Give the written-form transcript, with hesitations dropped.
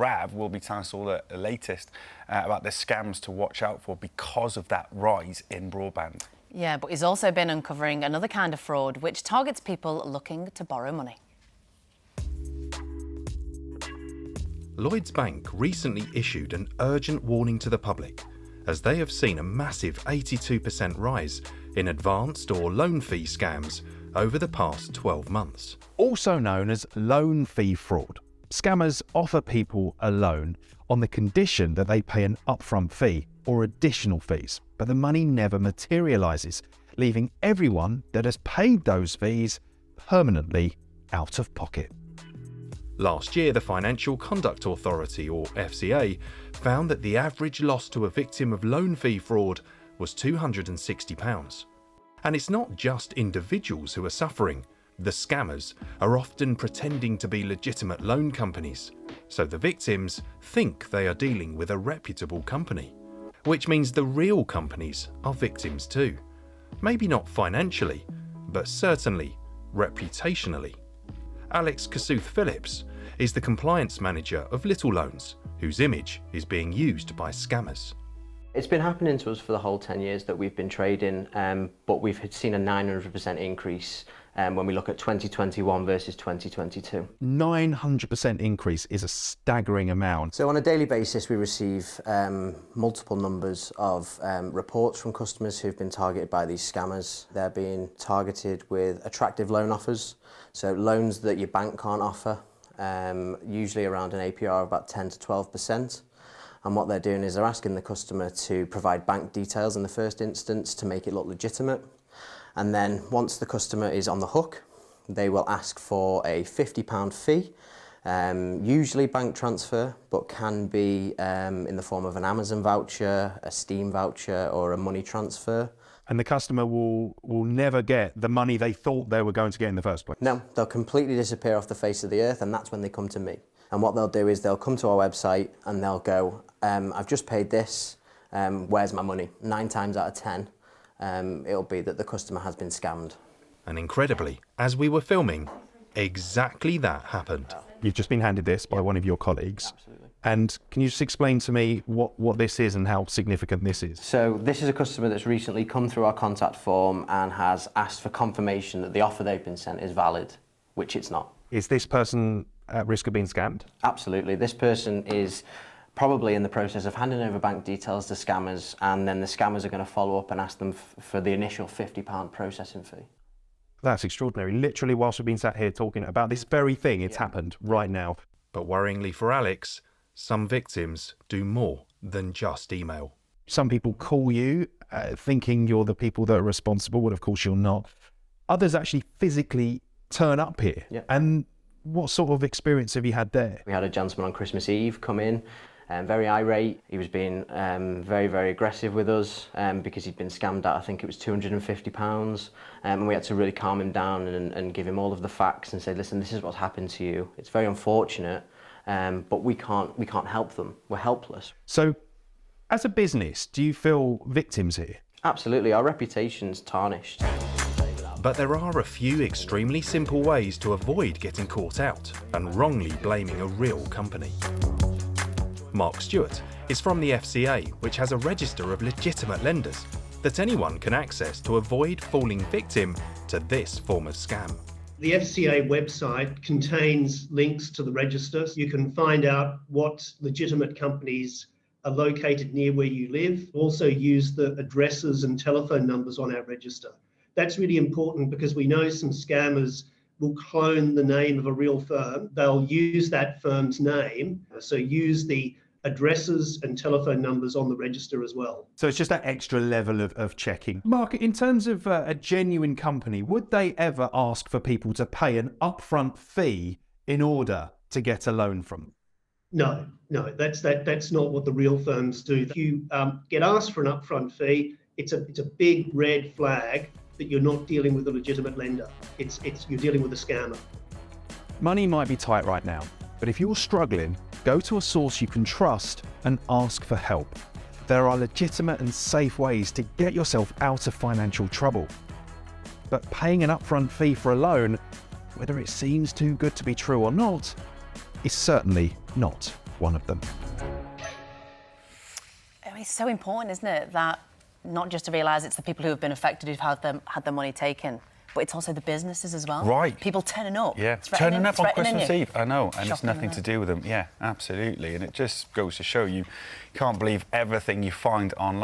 Rav will be telling us all the latest about the scams to watch out for because of that rise in broadband. Yeah, but he's also been uncovering another kind of fraud which targets people looking to borrow money. Lloyds Bank recently issued an urgent warning to the public as they have seen a massive 82% rise in advanced or loan fee scams over the past 12 months. Also known as loan fee fraud. Scammers offer people a loan on the condition that they pay an upfront fee or additional fees, but the money never materialises, leaving everyone that has paid those fees permanently out of pocket. Last year, the Financial Conduct Authority, or FCA, found that the average loss to a victim of loan fee fraud was £260. And it's not just individuals who are suffering. The scammers are often pretending to be legitimate loan companies, so the victims think they are dealing with a reputable company, which means the real companies are victims too. Maybe not financially, but certainly reputationally. Alex Kosuth-Phillips is the compliance manager of Little Loans, whose image is being used by scammers. It's been happening to us for the whole 10 years that we've been trading, but we've seen a 900% increase when we look at 2021 versus 2022. 900% increase is a staggering amount. So on a daily basis, we receive multiple numbers of reports from customers who've been targeted by these scammers. They're being targeted with attractive loan offers, so loans that your bank can't offer, usually around an APR of about 10 to 12%. And what they're doing is they're asking the customer to provide bank details in the first instance to make it look legitimate. And then once the customer is on the hook, they will ask for a £50 fee, usually bank transfer, but can be in the form of an Amazon voucher, a Steam voucher, or a money transfer. And the customer will never get the money they thought they were going to get in the first place. No, they'll completely disappear off the face of the earth, and that's when they come to me. And what they'll do is they'll come to our website and they'll go, I've just paid this, where's my money? 9 times out of 10, it'll be that the customer has been scammed. And incredibly, as we were filming, exactly that happened. You've just been handed this by one of your colleagues. Absolutely. And can you just explain to me what this is and how significant this is? So this is a customer that's recently come through our contact form and has asked for confirmation that the offer they've been sent is valid, which it's not. Is this person at risk of being scammed? Absolutely. This person is probably in the process of handing over bank details to scammers, and then the scammers are going to follow up and ask them for the initial £50 processing fee. That's extraordinary. Literally, whilst we've been sat here talking about this very thing, it's happened right now. But worryingly for Alex, some victims do more than just email. Some people call you thinking you're the people that are responsible, but of course you're not. Others actually physically turn up here. Yeah. And what sort of experience have you had there? We had a gentleman on Christmas Eve come in, very irate. He was being very, very aggressive with us because he'd been scammed out, I think it was £250. And we had to really calm him down and give him all of the facts and say, listen, this is what's happened to you. It's very unfortunate, but we can't help them. We're helpless. So, as a business, do you feel victims here? Absolutely, our reputation's tarnished. But there are a few extremely simple ways to avoid getting caught out and wrongly blaming a real company. Mark Stewart is from the FCA, which has a register of legitimate lenders that anyone can access to avoid falling victim to this form of scam. The FCA website contains links to the register. You can find out what legitimate companies are located near where you live. Also use the addresses and telephone numbers on our register. That's really important because we know some scammers will clone the name of a real firm. They'll use that firm's name, so use the addresses and telephone numbers on the register as well. So it's just that extra level of checking. Mark, in terms of a genuine company, would they ever ask for people to pay an upfront fee in order to get a loan from them? No, that's not what the real firms do. If you get asked for an upfront fee, it's a big red flag that you're not dealing with a legitimate lender. You're dealing with a scammer. Money might be tight right now, but if you're struggling, go to a source you can trust and ask for help. There are legitimate and safe ways to get yourself out of financial trouble. But paying an upfront fee for a loan, whether it seems too good to be true or not, is certainly not. one of them. I mean, it's so important, isn't it, that not just to realise it's the people who have been affected who've had their money taken, but it's also the businesses as well. Right. People turning up. Yeah, threatening- turning up on threatening Christmas you. Eve. I know, and it's Shocking, nothing isn't to it? do with them. Yeah, absolutely. And it just goes to show you can't believe everything you find online.